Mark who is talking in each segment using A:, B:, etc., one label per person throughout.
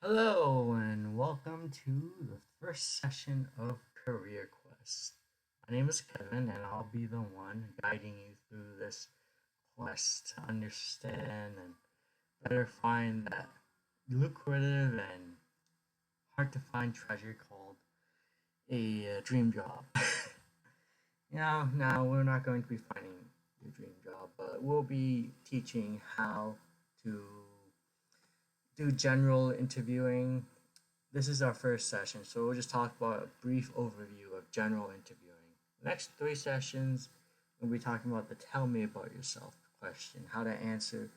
A: Hello and welcome to the first session of Career Quest. My name is Kevin and I'll be the one guiding you through this quest to understand and better find that lucrative and hard to find treasure called a dream job. Now we're not going to be finding your dream job, but we'll be teaching how to do general interviewing. This is our first session, so we'll just talk about a brief overview of general interviewing. The next three sessions, we'll be talking about the tell me about yourself question, how to answer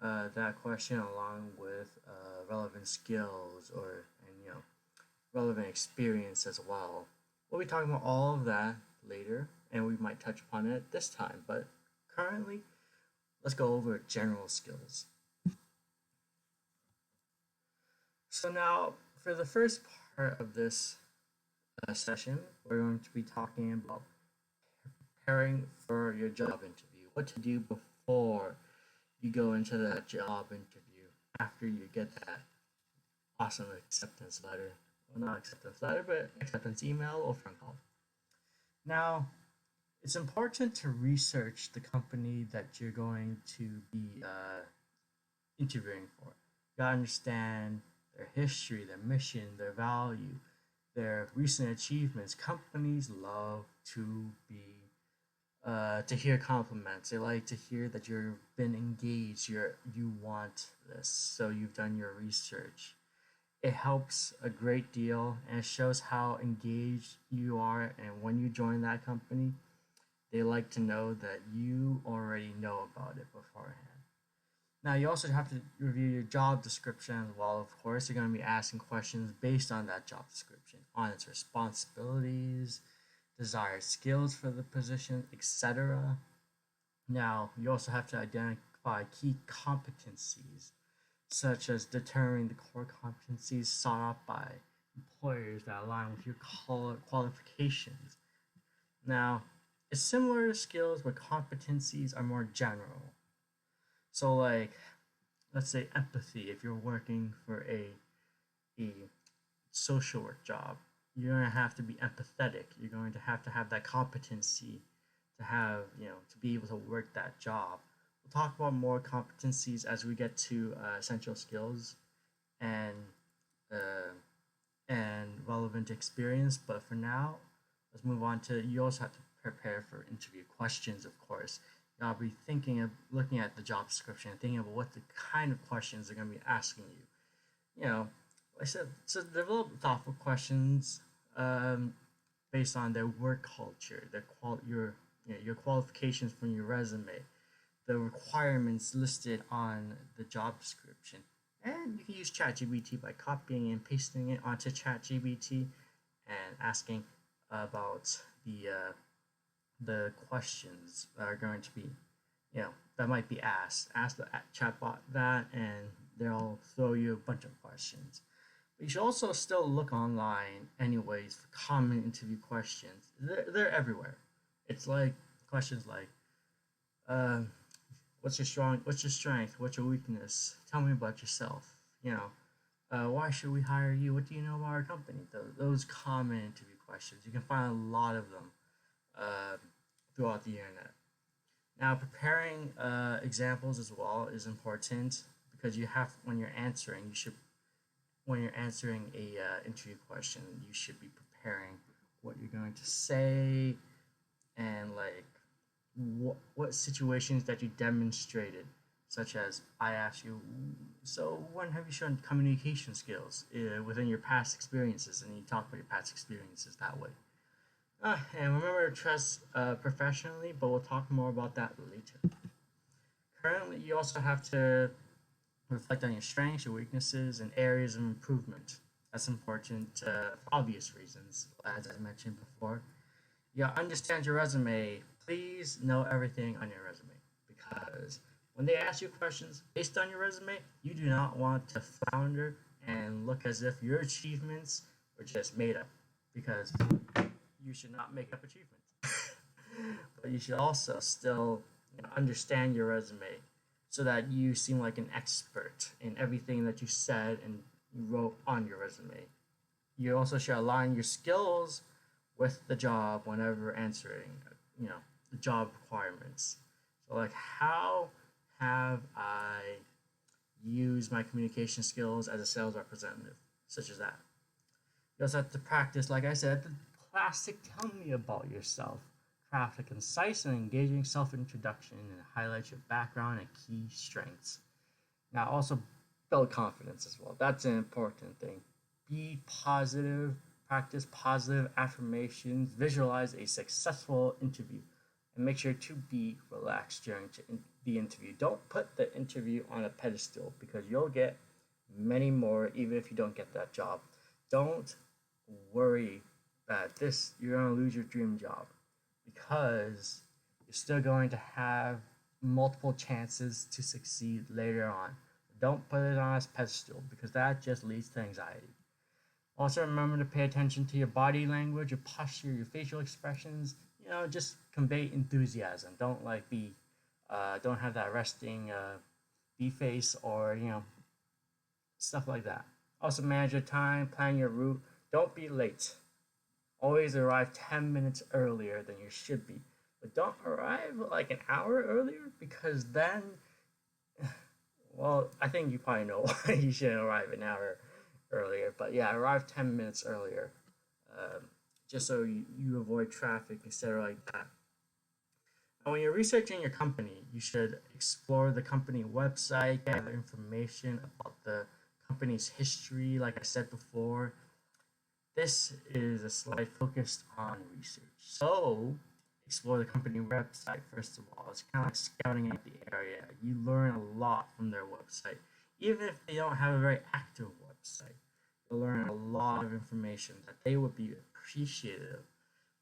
A: that question along with relevant skills and relevant experience as well. We'll be talking about all of that later, and we might touch upon it this time. But currently, let's go over general skills. So now, for the first part of this session, we're going to be talking about preparing for your job interview. What to do before you go into that job interview after you get that awesome acceptance letter. Well, not acceptance letter, but acceptance email or phone call. Now, it's important to research the company that you're going to be interviewing for. You gotta understand their history, their mission, their value, their recent achievements. Companies love to be to hear compliments. They like to hear that you've been engaged. You want this, so you've done your research. It helps a great deal, and it shows how engaged you are. And when you join that company, they like to know that you already know about it beforehand. Now, you also have to review your job description as well. Of course, you're going to be asking questions based on that job description, on its responsibilities, desired skills for the position, etc. Now, you also have to identify key competencies, such as determining the core competencies sought out by employers that align with your qualifications. Now, it's similar to skills, but competencies are more general. So, like, let's say empathy, if you're working for a social work job, you're going to have to be empathetic. You're going to have that competency to have, to be able to work that job. We'll talk about more competencies as we get to essential skills and uh, and relevant experience. But for now, let's move on to you also have to prepare for interview questions, of course. I'll be thinking of looking at the job description and thinking about what the kind of questions they're going to be asking you. Like I said, so develop thoughtful questions based on their work culture, your qualifications from your resume, the requirements listed on the job description, and you can use ChatGPT by copying and pasting it onto ChatGPT and asking about the questions that are going to be, that might be asked. Ask the chatbot that, and they'll throw you a bunch of questions. But you should also still look online, anyways, for common interview questions. They're everywhere. It's like questions like, uh, what's your strength? What's your weakness? Tell me about yourself. Why should we hire you? What do you know about our company? Those common interview questions. You can find a lot of them uh, throughout the internet. Now, preparing examples as well is important because you have when you're answering, you should when you're answering a interview question, you should be preparing what you're going to say and like what situations that you demonstrated, such as I asked you, so when have you shown communication skills within your past experiences, and you talk about your past experiences that way. And remember to dress professionally, but we'll talk more about that later. Currently, you also have to reflect on your strengths, your weaknesses, and areas of improvement. That's important for obvious reasons, as I mentioned before. You understand your resume. Please know everything on your resume because when they ask you questions based on your resume, you do not want to flounder and look as if your achievements were just made up because you should not make up achievements. But you should also still understand your resume so that you seem like an expert in everything that you said and you wrote on your resume. You also should align your skills with the job whenever answering, you know, the job requirements. So like, how have I used my communication skills as a sales representative, such as that. You also have to practice, like I said, the classic "tell me about yourself." Craft a concise and engaging self-introduction and highlight your background and key strengths. Now, also build confidence as well. That's an important thing. Be positive, practice positive affirmations, visualize a successful interview, and make sure to be relaxed during the interview. Don't put the interview on a pedestal because you'll get many more even if you don't get that job. Don't worry that you're going to lose your dream job because you're still going to have multiple chances to succeed later on. Don't put it on a pedestal because that just leads to anxiety. Also, remember to pay attention to your body language, your posture, your facial expressions. Just convey enthusiasm. Don't don't have that resting B face or stuff like that. Also, manage your time, plan your route. Don't be late. Always arrive 10 minutes earlier than you should be. But don't arrive like an hour earlier because then, well, I think you probably know why you shouldn't arrive an hour earlier. But yeah, arrive 10 minutes earlier just so you avoid traffic, etc. like that. And when you're researching your company, you should explore the company website, gather information about the company's history, like I said before. This is a slide focused on research. So, explore the company website first of all. It's kind of like scouting out the area. You learn a lot from their website. Even if they don't have a very active website, you'll learn a lot of information that they would be appreciative.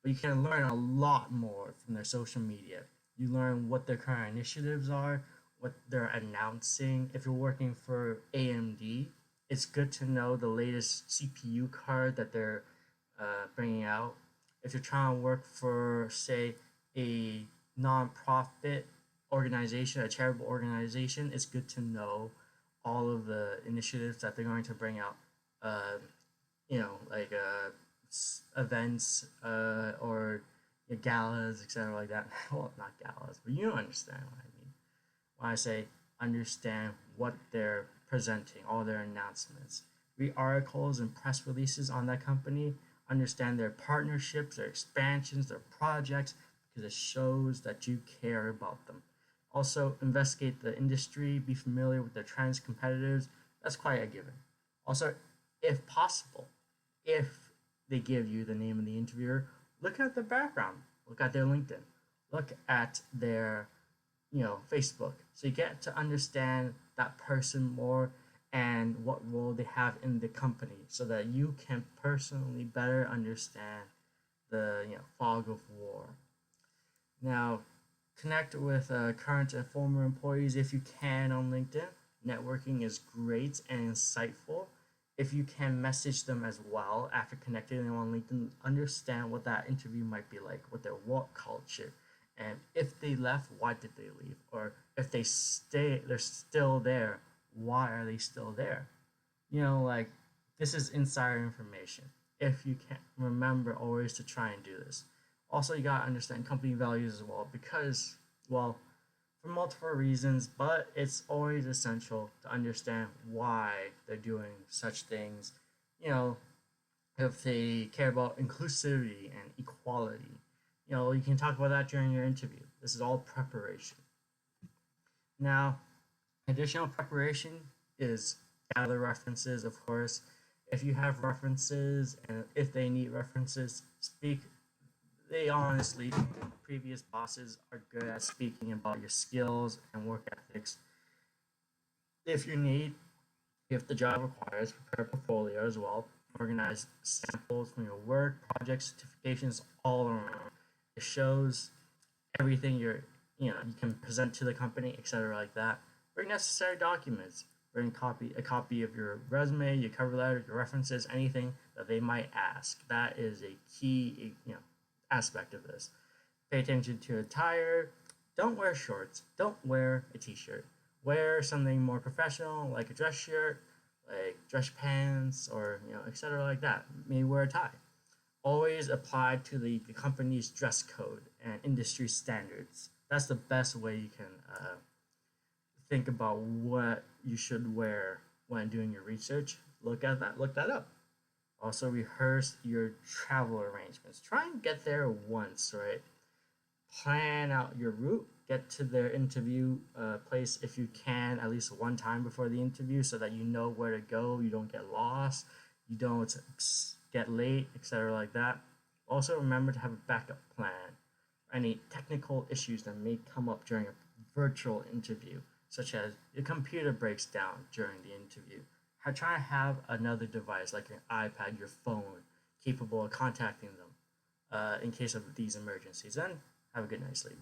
A: But you can learn a lot more from their social media. You learn what their current initiatives are, what they're announcing. If you're working for AMD, it's good to know the latest CPU card that they're bringing out. If you're trying to work for, say, a nonprofit organization, a charitable organization, it's good to know all of the initiatives that they're going to bring out. Like events or galas, etc. like that. Well, not galas, but you understand what I mean. When I say understand what they're presenting, all their announcements. Read articles and press releases on that company. Understand their partnerships, their expansions, their projects, because it shows that you care about them. Also, investigate the industry, be familiar with their trends, competitors. That's quite a given. Also, if possible, if they give you the name of the interviewer, look at their background, look at their LinkedIn, look at their Facebook, so you get to understand that person more and what role they have in the company so that you can personally better understand the fog of war. Now, connect with current and former employees if you can on LinkedIn. Networking is great and insightful. If you can message them as well after connecting them on LinkedIn, understand what that interview might be like, what their work culture, and if they left, why did they leave? Or if they're still there, why are they still there? This is insider information. If you can't remember always to try and do this. Also, you gotta understand company values as well because, well, for multiple reasons, but it's always essential to understand why they're doing such things. If they care about inclusivity and equality, you can talk about that during your interview. This is all preparation. Now, additional preparation is gather references, of course. If you have references and if they need references, they honestly, previous bosses are good at speaking about your skills and work ethics. If the job requires, prepare a portfolio as well. Organize samples from your work, projects, certifications, all around. It shows everything you can present to the company, etc. like that. Bring necessary documents. Bring a copy of your resume, your cover letter, your references, anything that they might ask. That is a key aspect of this. Pay attention to attire. Don't wear shorts. Don't wear a t-shirt. Wear something more professional, like a dress shirt, like dress pants or etc. like that. Maybe wear a tie. Always apply to the company's dress code and industry standards. That's the best way you can think about what you should wear when doing your research. Look that up. Also, rehearse your travel arrangements. Try and get there once, right? Plan out your route. Get to their interview place if you can at least one time before the interview so that you know where to go. You don't get lost. You don't get late, etc. like that. Also, remember to have a backup plan for any technical issues that may come up during a virtual interview, such as your computer breaks down during the interview. Try to have another device like your iPad, your phone, capable of contacting them in case of these emergencies. And have a good night's sleep.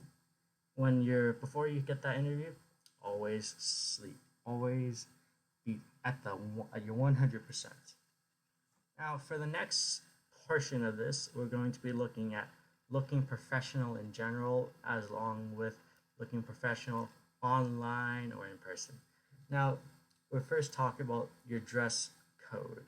A: Before you get that interview, always sleep. Always be at your 100%. Now, for the next portion of this, we're going to be looking at looking professional in general, as long with looking professional online or in person. Now, we're first talking about your dress code.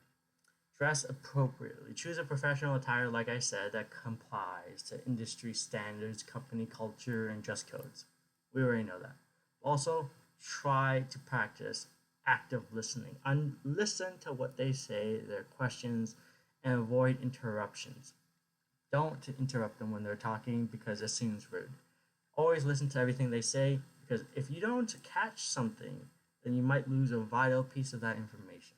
A: Dress appropriately. Choose a professional attire, like I said, that complies to industry standards, company culture, and dress codes. We already know that. Also, try to practice active listening. Listen to what they say, their questions, and avoid interruptions. Don't interrupt them when they're talking because it seems rude. Always listen to everything they say because if you don't catch something, then you might lose a vital piece of that information.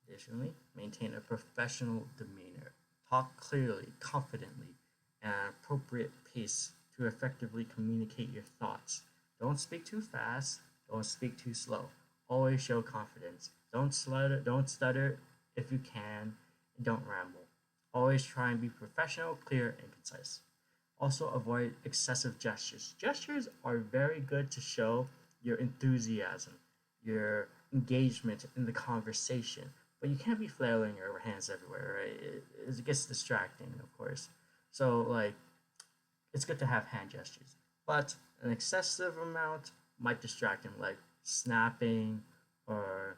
A: Additionally, maintain a professional demeanor. Talk clearly, confidently, and at an appropriate pace to effectively communicate your thoughts. Don't speak too fast, don't speak too slow. Always show confidence. Don't stutter if you can, and don't ramble. Always try and be professional, clear, and concise. Also, avoid excessive gestures. Gestures are very good to show your enthusiasm, your engagement in the conversation, but you can't be flailing your hands everywhere, right? It gets distracting, of course. So, like, it's good to have hand gestures, but an excessive amount might distract him, like snapping or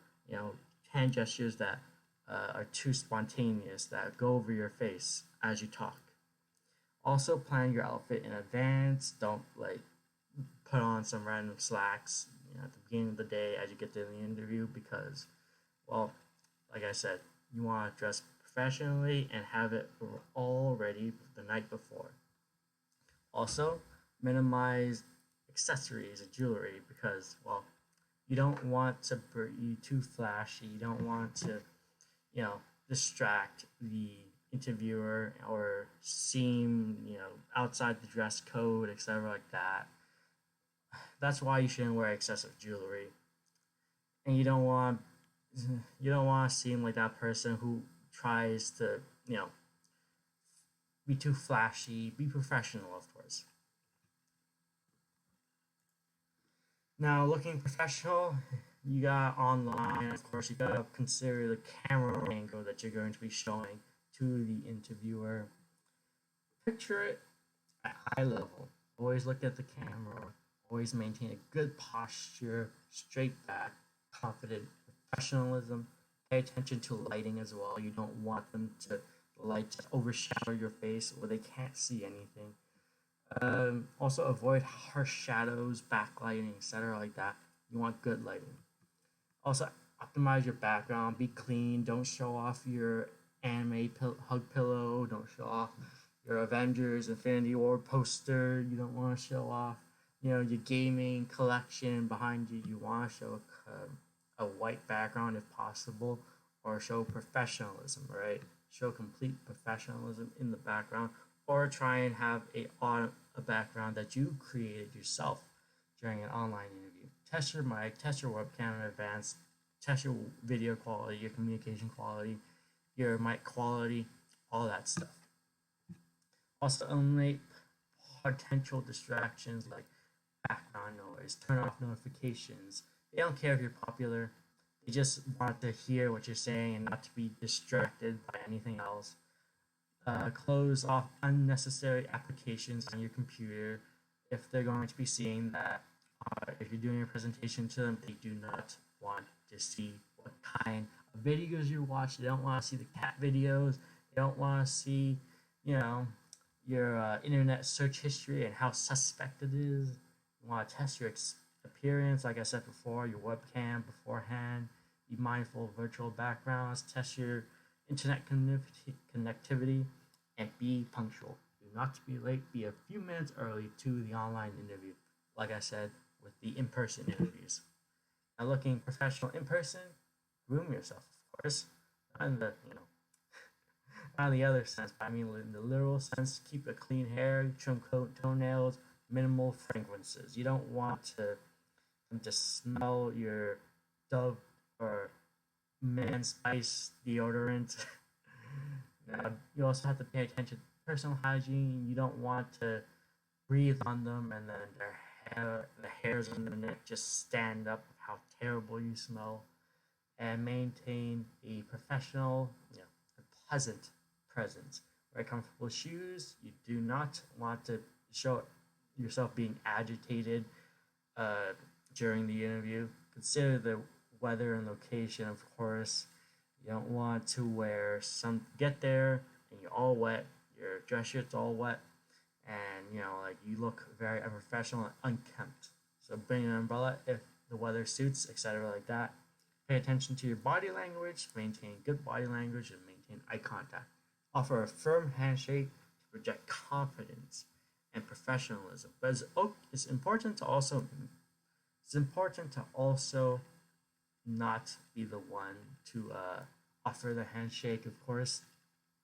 A: hand gestures that are too spontaneous that go over your face as you talk. Also, plan your outfit in advance. Don't like put on some random slacks at the beginning of the day as you get to the interview because, well, like I said, you want to dress professionally and have it all ready the night before. Also, minimize accessories and jewelry because, well, you don't want to be too flashy. You don't want to, distract the interviewer or seem, outside the dress code, etc. like that. That's why you shouldn't wear excessive jewelry. And you don't want to seem like that person who tries to, be too flashy. Be professional, of course. Now, looking professional, you got online, of course, you gotta consider the camera angle that you're going to be showing to the interviewer. Picture it at eye level. Always look at the camera. Always maintain a good posture, straight back, confident professionalism. Pay attention to lighting as well. You don't want them to light just overshadow your face where they can't see anything. Also, avoid harsh shadows, backlighting, etc. like that. You want good lighting. Also, optimize your background. Be clean. Don't show off your hug pillow. Don't show off your Avengers Infinity War poster. You don't want to show off, your gaming collection behind you. You want to show a white background if possible, or show professionalism, right? Show complete professionalism in the background, or try and have a background that you created yourself during an online interview. Test your mic, test your webcam in advance, test your video quality, your communication quality, your mic quality, all that stuff. Also, eliminate potential distractions like background noise, turn off notifications. They don't care if you're popular, they just want to hear what you're saying and not to be distracted by anything else. Close off unnecessary applications on your computer if they're going to be seeing that. If you're doing a presentation to them, they do not want to see what what kind of videos you watch. They don't want to see the cat videos. They don't want to see, you know, your internet search history and how suspect it is. You want to test your appearance, like I said before, your webcam beforehand. Be mindful of virtual backgrounds. Test your internet connectivity and be punctual. Do not be late. Be a few minutes early to the online interview. Like I said, with the in-person interviews. Now, looking professional in person, groom yourself, of course. Not in the not in the other sense, but I mean in the literal sense. Keep a clean hair, trim toenails, minimal fragrances. You don't want to just smell your Dove or Man Spice deodorant. Now, you also have to pay attention to personal hygiene. You don't want to breathe on them and then the hairs on their neck just stand up. How terrible you smell, and maintain a professional, a pleasant presence. Wear comfortable shoes. You do not want to show yourself being agitated during the interview. Consider the weather and location, of course. You don't want to get there and you're all wet, your dress shirt's all wet, and like you look very unprofessional and unkempt. So bring an umbrella if the weather suits, etc. like that. Pay attention to your body language, maintain good body language, and maintain eye contact. Offer a firm handshake to project confidence and professionalism. But it's important to also not be the one to offer the handshake. Of course,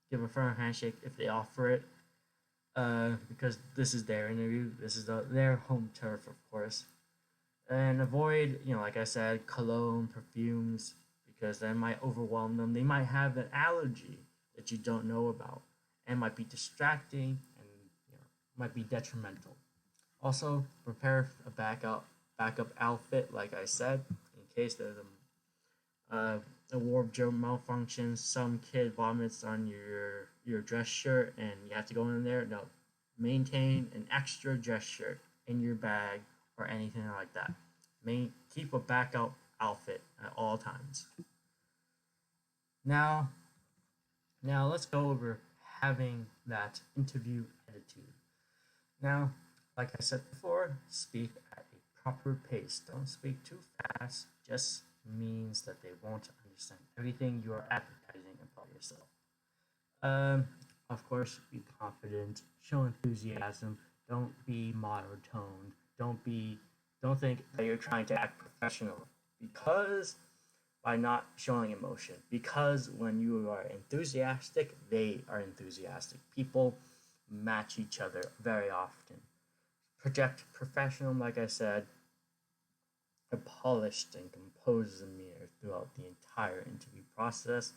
A: give a firm handshake if they offer it, because this is their interview. This is their home turf, of course. And avoid, like I said, cologne, perfumes, because that might overwhelm them. They might have an allergy that you don't know about, and might be distracting and might be detrimental. Also, prepare a backup outfit, like I said, in case there's a wardrobe malfunction. Some kid vomits on your dress shirt, and you have to go in there. No, maintain an extra dress shirt in your bag or anything like that. Keep a backup outfit at all times. Now let's go over having that interview attitude. Now, like I said before, speak at a proper pace. Don't speak too fast. Just means that they won't understand everything you are advertising about yourself. Of course, be confident, show enthusiasm. Don't be monotone. Don't think that you're trying to act professional, because by not showing emotion. Because when you are enthusiastic, they are enthusiastic. People match each other very often. Project professional, like I said, a polished and composed demeanor throughout the entire interview process.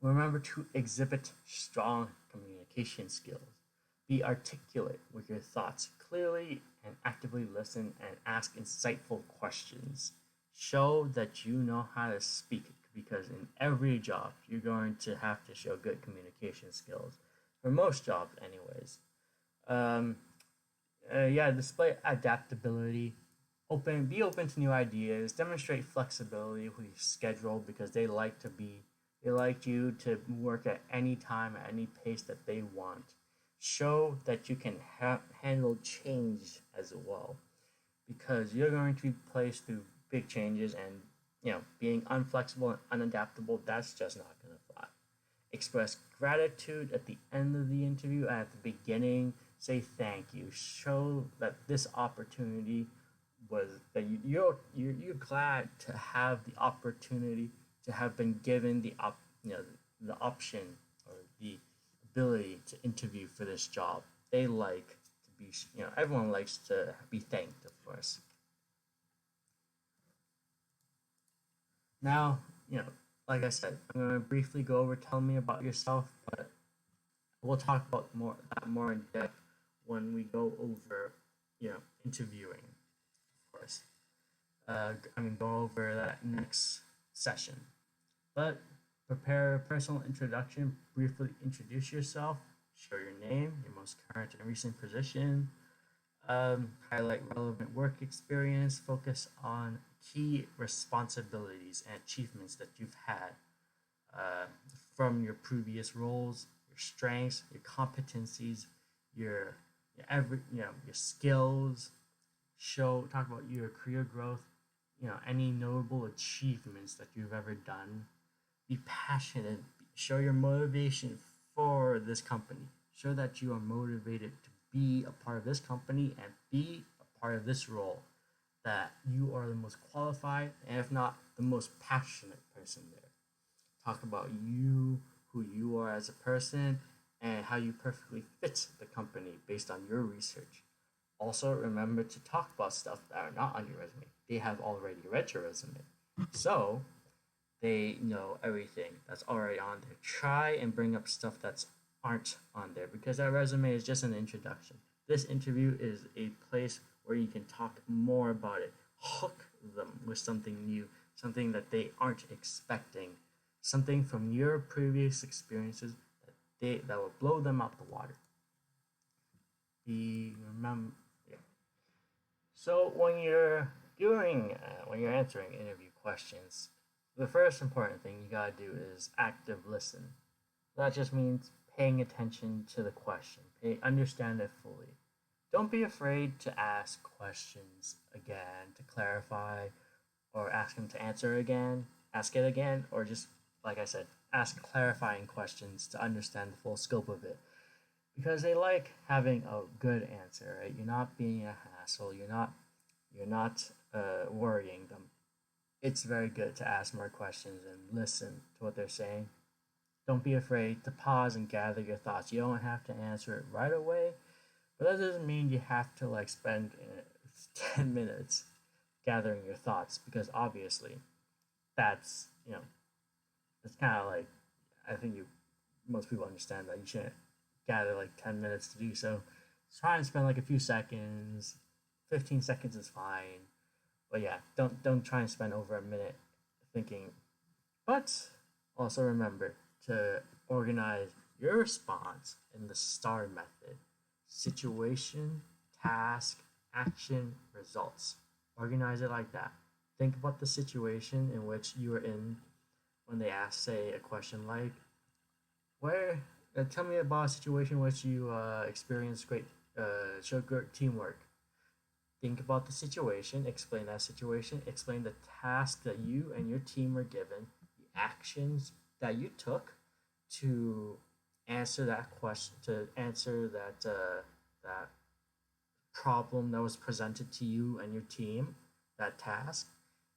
A: Remember to exhibit strong communication skills. Be articulate with your thoughts clearly and actively listen and ask insightful questions. Show that you know how to speak, because in every job you're going to have to show good communication skills. For most jobs, anyways. Display adaptability. Be open to new ideas. Demonstrate flexibility with your schedule, because they like you to work at any time, at any pace that they want. Show that you can handle change as well, because you're going to be placed through big changes, and being unflexible and unadaptable, that's just not going to fly. Express gratitude at the end of the interview and at the beginning. Say thank you. Show that this opportunity was that you're glad to have the opportunity to have been given the option or the ability to interview for this job. They like to be, everyone likes to be thanked, of course. Now, like I said, I'm going to briefly go over tell me about yourself, but we'll talk about that more in depth when we go over, interviewing, of course. Go over that next session. But prepare a personal introduction, briefly introduce yourself, show your name, your most current and recent position, highlight relevant work experience, focus on key responsibilities and achievements that you've had uh, from your previous roles, your strengths, your competencies, your your skills. Talk about your career growth. Any notable achievements that you've ever done. Be passionate. Show your motivation for this company. Show that you are motivated to be a part of this company and be a part of this role. That you are the most qualified, and if not, the most passionate person there. Talk about you, who you are as a person, and how you perfectly fit the company based on your research. Also, remember to talk about stuff that are not on your resume. They have already read your resume. So, they know everything that's already on there. Try and bring up stuff that's aren't on there because that resume is just an introduction. This interview is a place where you can talk more about it. Hook them with something new, something that they aren't expecting, something from your previous experiences that will blow them out the water. Remember, yeah. So when you're answering interview questions, the first important thing you gotta do is active listen. That just means paying attention to the question. Understand it fully. Don't be afraid to ask questions again to clarify, or ask them to answer again, ask it again, or just like I said, ask clarifying questions to understand the full scope of it. Because they like having a good answer, right? You're not being a hassle. You're not worrying them. It's very good to ask more questions and listen to what they're saying. Don't be afraid to pause and gather your thoughts. You don't have to answer it right away, but that doesn't mean you have to like spend 10 minutes gathering your thoughts because obviously that's, it's kind of like, I think most people understand that you shouldn't gather like 10 minutes to do so. Try and spend like a few seconds. 15 seconds is fine. But yeah, don't try and spend over a minute thinking. But also remember to organize your response in the STAR method: situation, task, action, results. Organize it like that. Think about the situation in which you are in when they ask, say, a question like, "Where? Tell me about a situation in which you experienced showed great teamwork." Think about the situation, explain that situation, explain the task that you and your team were given, the actions that you took to answer that question, to answer that problem that was presented to you and your team, that task,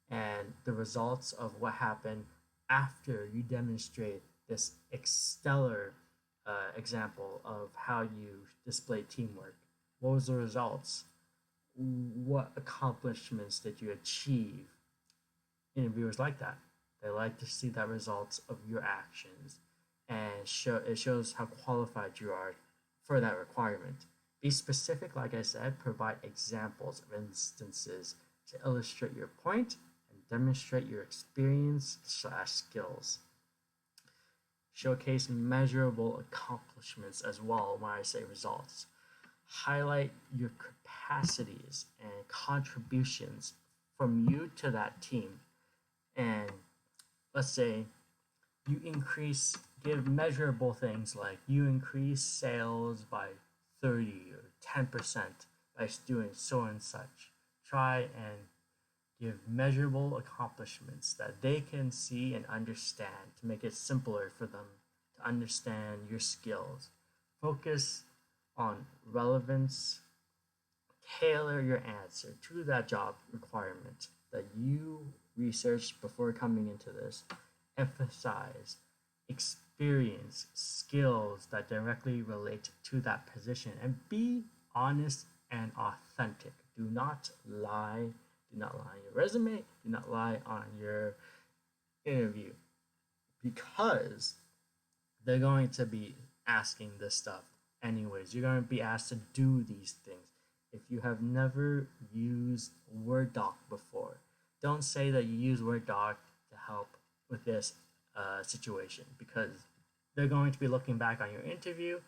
A: and the results of what happened after you demonstrate this stellar example of how you displayed teamwork. What was the results? What accomplishments did you achieve? Interviewers like that. They like to see that results of your actions, and it shows how qualified you are for that requirement. Be specific, like I said, provide examples of instances to illustrate your point and demonstrate your experience/skills. Showcase measurable accomplishments as well when I say results. Highlight your capacities and contributions from you to that team. And let's say give measurable things like you increase sales by 30 or 10% by doing so and such. Try and give measurable accomplishments that they can see and understand to make it simpler for them to understand your skills. Focus on relevance. Tailor your answer to that job requirement that you researched before coming into this. Emphasize experience, skills that directly relate to that position, and be honest and authentic. Do not lie. Do not lie on your resume. Do not lie on your interview because they're going to be asking this stuff anyways. You're going to be asked to do these things. If you have never used Word Doc before, don't say that you use Word Doc to help with this situation because they're going to be looking back on your interview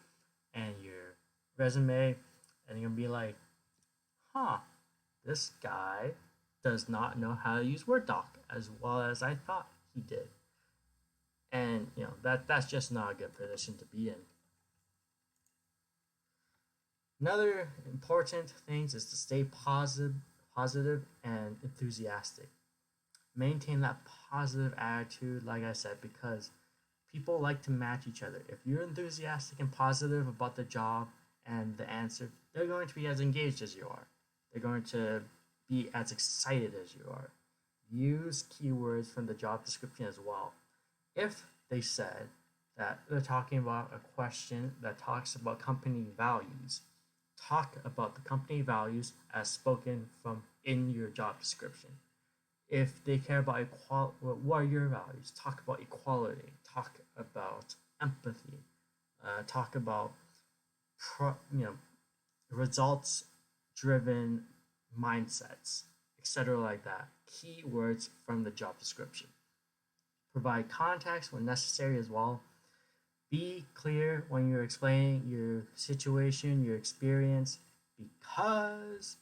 A: and your resume and you're going to be like, huh, this guy does not know how to use Word doc as well as I thought he did. And that's just not a good position to be in. Another important thing is to stay positive and enthusiastic. Maintain that positive attitude, like I said, because people like to match each other. If you're enthusiastic and positive about the job and the answer, they're going to be as engaged as you are. They're going to be as excited as you are. Use keywords from the job description as well. If they said that they're talking about a question that talks about company values, talk about the company values as spoken from in your job description. If they care about equality, what are your values? Talk about equality. Talk about empathy. Talk about results driven mindsets, etc. like that. Keywords from the job description. Provide context when necessary as well. Be clear when you're explaining your situation, your experience, because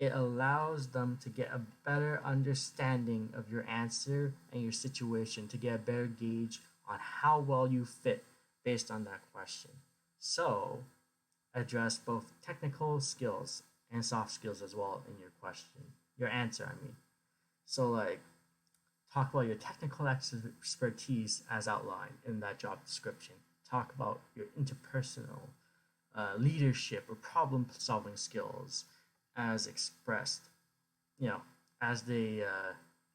A: it allows them to get a better understanding of your answer and your situation, to get a better gauge on how well you fit based on that question. So, address both technical skills and soft skills as well in your question, your answer, I mean. So, like, talk about your technical expertise as outlined in that job description. Talk about your interpersonal leadership or problem solving skills as expressed, you know, as they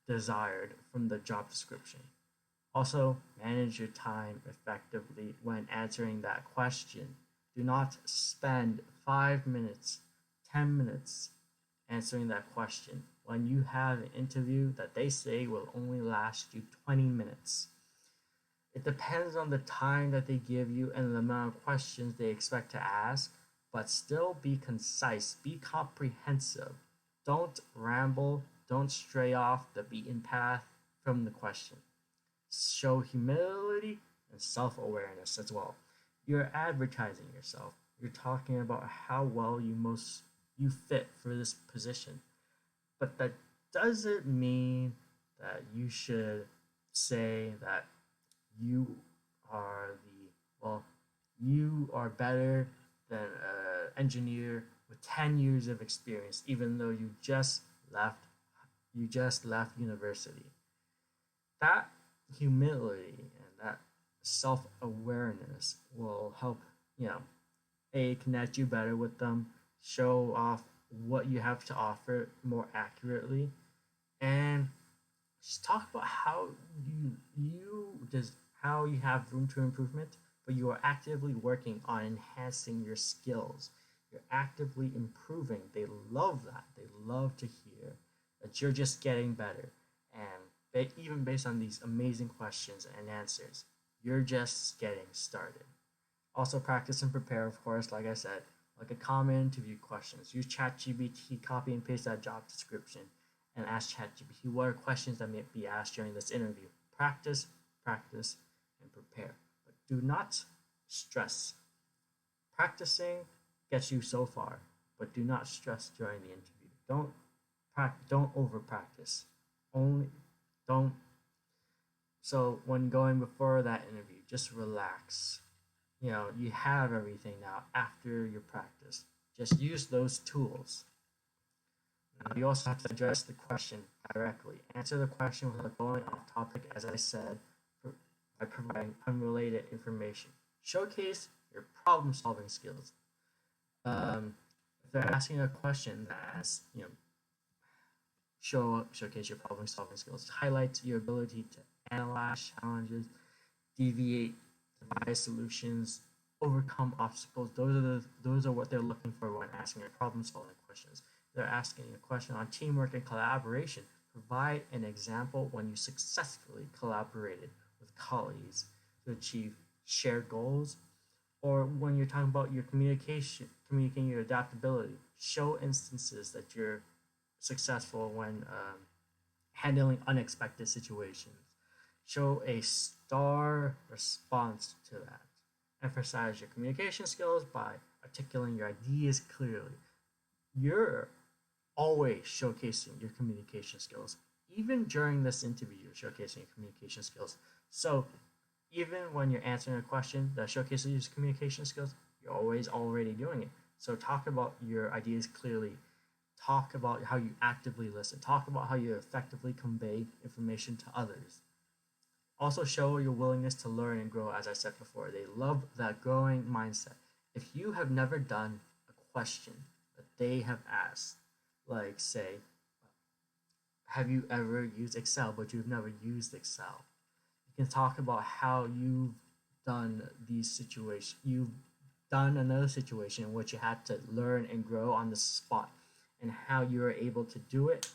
A: desired from the job description. Also, manage your time effectively when answering that question. Do not spend 5 minutes, 10 minutes answering that question when you have an interview that they say will only last you 20 minutes. It depends on the time that they give you and the amount of questions they expect to ask, but still be concise, be comprehensive. Don't ramble, don't stray off the beaten path from the question. Show humility and self awareness as well. You're advertising yourself. You're talking about how well you fit for this position. But that doesn't mean that you should say that you are you are better than an engineer with 10 years of experience, even though you just left university. That humility and that self-awareness will help, connect you better with them, show off what you have to offer more accurately, and just talk about how how you have room to improvement, but you are actively working on enhancing your skills. You're actively improving. They love that. They love to hear that you're just getting better. And even based on these amazing questions and answers, you're just getting started. Also, practice and prepare, of course, like I said, like a common interview questions. Use ChatGPT, copy and paste that job description, and ask ChatGPT what are questions that may be asked during this interview. Practice, practice, and prepare. But do not stress. Practicing gets you so far, but do not stress during the interview. Don't over practice. Only don't. So when going before that interview, just relax. You have everything now after your practice. Just use those tools. Now, you also have to address the question directly. Answer the question without going off topic, as I said, by providing unrelated information. Showcase your problem solving skills. If they're asking a question that has, showcase your problem solving skills. Highlight your ability to analyze challenges, deviate, devise solutions, overcome obstacles. Those are what they're looking for when asking a problem solving questions. They're asking a question on teamwork and collaboration. Provide an example when you successfully collaborated with colleagues to achieve shared goals, or when you're talking about your communicating your adaptability. Show instances that you're successful when handling unexpected situations. Show a star response to that. Emphasize your communication skills by articulating your ideas clearly. You're always showcasing your communication skills. Even during this interview, you're showcasing your communication skills. So even when you're answering a question that showcases your communication skills, you're always already doing it. So talk about your ideas clearly. Talk about how you actively listen. Talk about how you effectively convey information to others. Also show your willingness to learn and grow, as I said before. They love that growing mindset. If you have never done a question that they have asked, like say, have you ever used Excel but you've never used Excel? You can talk about how you've done these situations. You've done another situation in which you had to learn and grow on the spot and how you were able to do it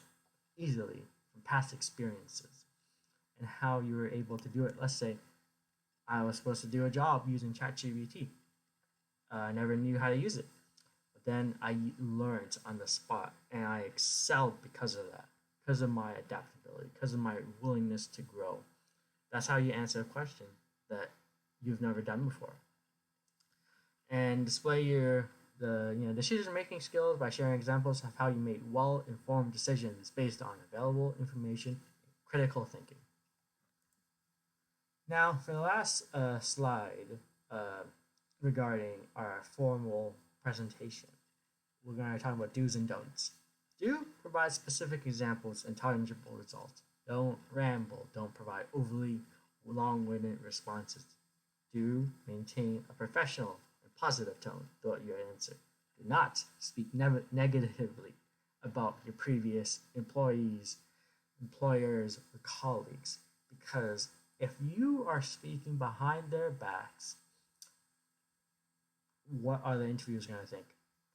A: easily from past experiences and how you were able to do it. Let's say I was supposed to do a job using ChatGPT. I never knew how to use it. But then I learned on the spot and I excelled because of that, because of my adaptability, because of my willingness to grow. That's how you answer a question that you've never done before. And display your decision making skills by sharing examples of how you made well informed decisions based on available information and critical thinking. Now, for the last slide regarding our formal presentation, we're going to talk about do's and don'ts. Do provide specific examples and tangible results. Don't ramble. Don't provide overly long-winded responses. Do maintain a professional and positive tone throughout your answer. Do not speak negatively about your previous employees, employers, or colleagues, because if you are speaking behind their backs, what are the interviewers going to think?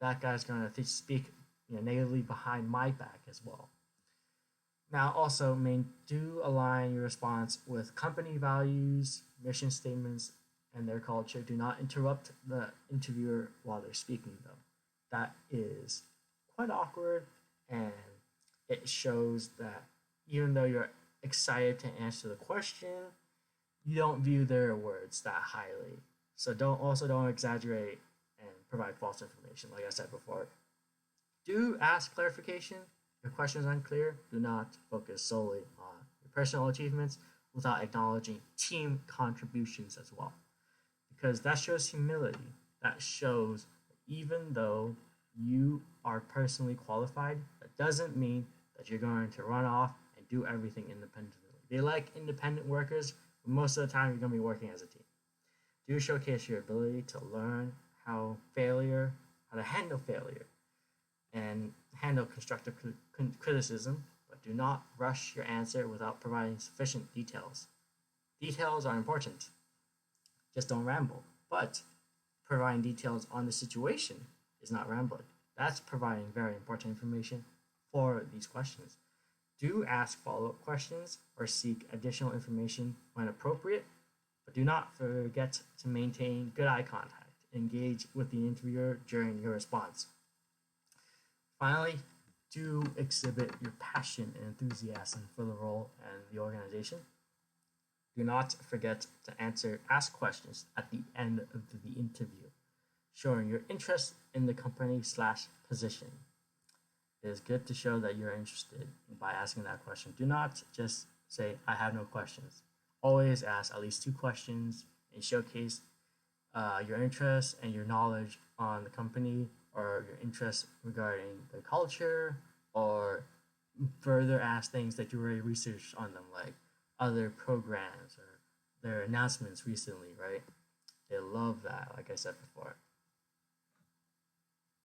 A: That guy's going to speak negatively behind my back as well. Now, also, do align your response with company values, mission statements, and their culture. Do not interrupt the interviewer while they're speaking, though. That is quite awkward, and it shows that even though you're excited to answer the question, you don't view their words that highly. So don't exaggerate and provide false information, like I said before. Do ask clarification. If your question is unclear, do not focus solely on your personal achievements without acknowledging team contributions as well. Because that shows humility. That shows even though you are personally qualified, that doesn't mean that you're going to run off and do everything independently. They like independent workers, but most of the time you're going to be working as a team. Do showcase your ability to learn how to handle failure and handle constructive criticism, but do not rush your answer without providing sufficient details. Details are important. Just don't ramble. But providing details on the situation is not rambling. That's providing very important information for these questions. Do ask follow-up questions or seek additional information when appropriate, but do not forget to maintain good eye contact. Engage with the interviewer during your response. Finally, do exhibit your passion and enthusiasm for the role and the organization. Do not forget to ask questions at the end of the interview, showing your interest in the company/position. It is good to show that you're interested by asking that question. Do not just say, I have no questions. Always ask at least 2 questions and showcase your interest and your knowledge on the company or your interest regarding the culture, or further ask things that you already researched on them, like other programs or their announcements recently, right? They love that, like I said before.